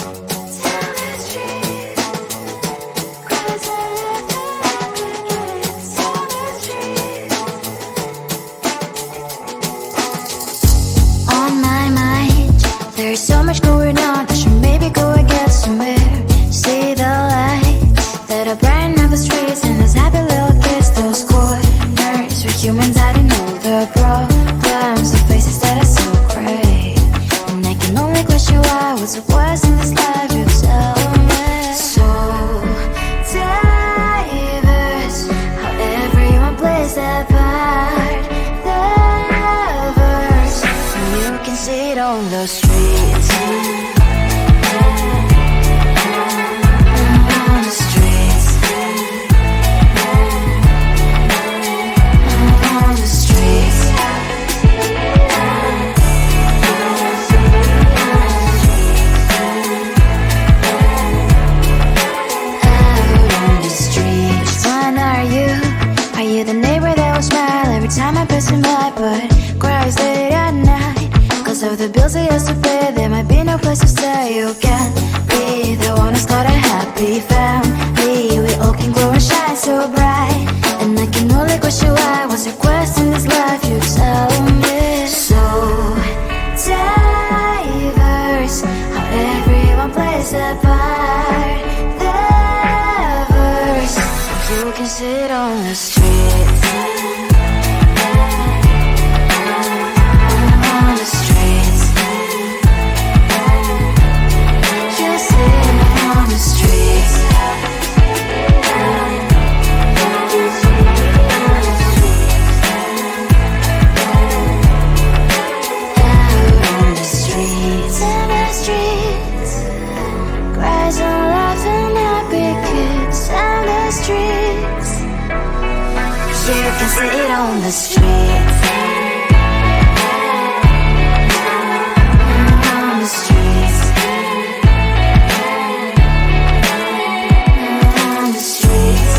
On my mind, there's so much going on. I should maybe go and get somewhere. See the lights that are brighten up the streets, and those happy little kids, those corners where humans hiding all the problems, the faces that are so gray. And I can only question why, what's the worst in this life, you tell me. So diverse, how everyone plays their part. Their verse, and you can see it on the streets. On the streets. On the streets. Out on the streets. When are you? Are you the neighbor that will smile every time I pass him by, but cries late at night? Cause of the bills I used to pay, there might be no place to stay. You can be the one who's got a happy family. We all can glow and shine so bright, and I can only question why, what's your quest in this life, you tell me. So diverse, how everyone plays their part. Their verse, you can sit on the streets. On the streets. You sit on the streets. Out on the streets. In the streets. Cries and laughing happy kids. In the streets. You can sit on the streets. On the streets. On the streets.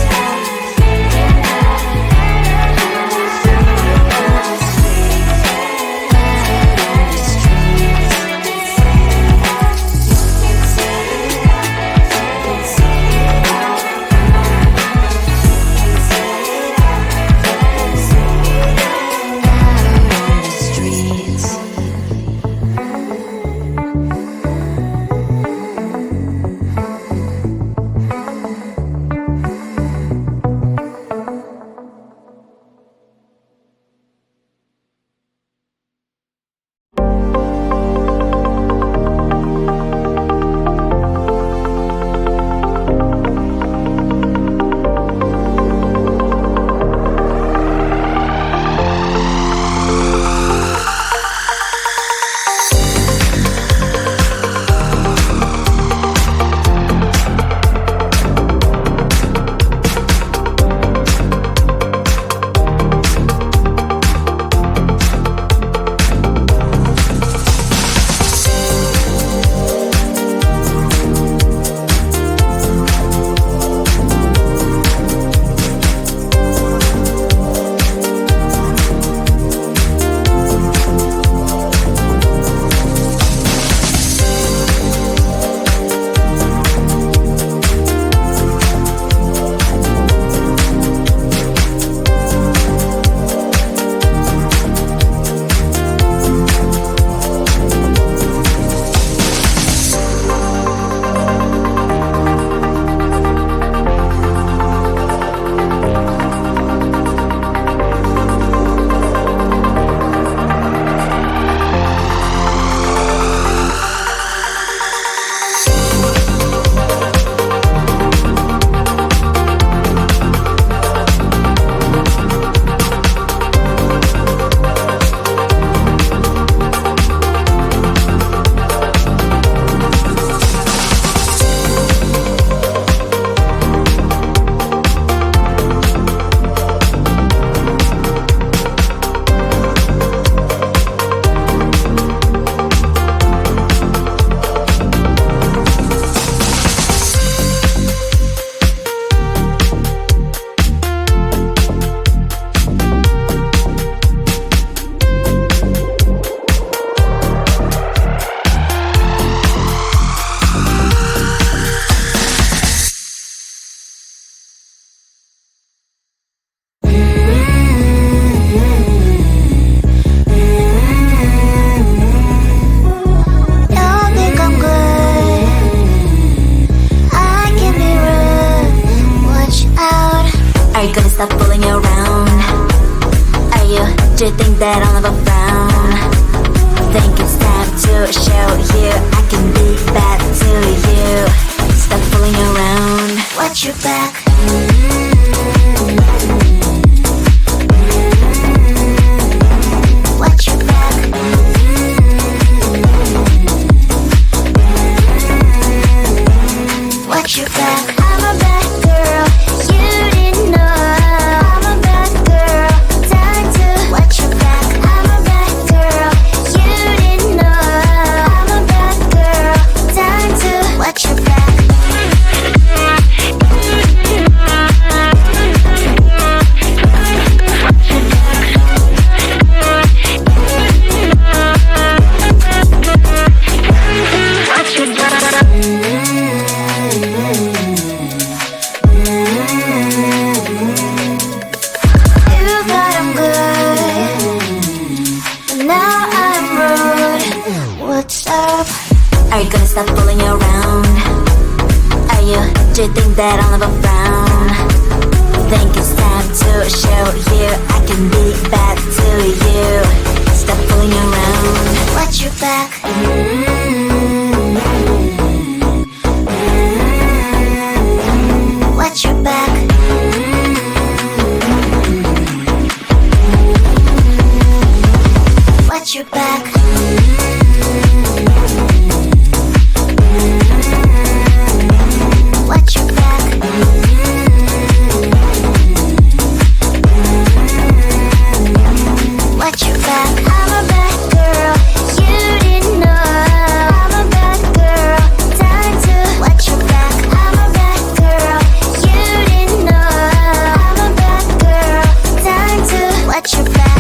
that I'll never frown. Think it's time to show you I can be bad to you. Stop fooling around. Watch your back. Watch your back. Watch your back. I'm a bad girl. You didn't know. I'm a bad girl. Time to watch your back. I'm a bad girl. You didn't know. I'm a bad girl. Time to watch your back. Stop fooling around. Do you think that I'll never frown? Think it's time to show you I can be bad to you. Stop fooling around. Watch your back. Watch your back. Watch your back. Watch your back. Watch your back. I'm a bad girl. You didn't know. I'm a bad girl. Time to watch your back. I'm a bad girl. You didn't know. I'm a bad girl. Time to watch your back.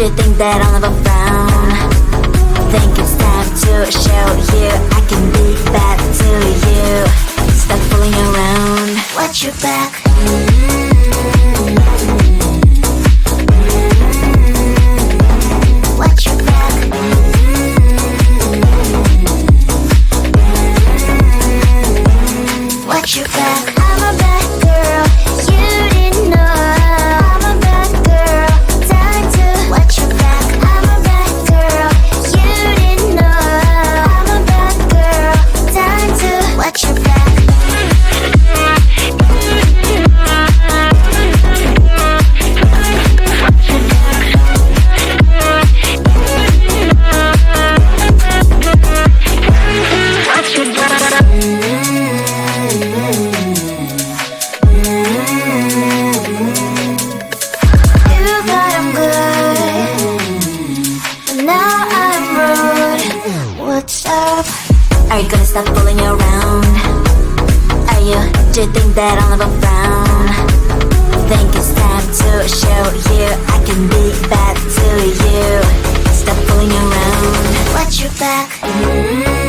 you think that I'll never frown? Think it's time to show you I can be bad to you. Stop fooling around. Watch your back. Watch your back. Watch your back. I'm a bad girl. You didn't know. I'm a bad girl. Time to watch your back. I'm a bad girl. You didn't know. I'm a bad girl. Time to watch your back. Are you gonna stop fooling around? Do you think that I'll never frown? Think it's time to show you I can be bad to you. Stop fooling around. Watch your back.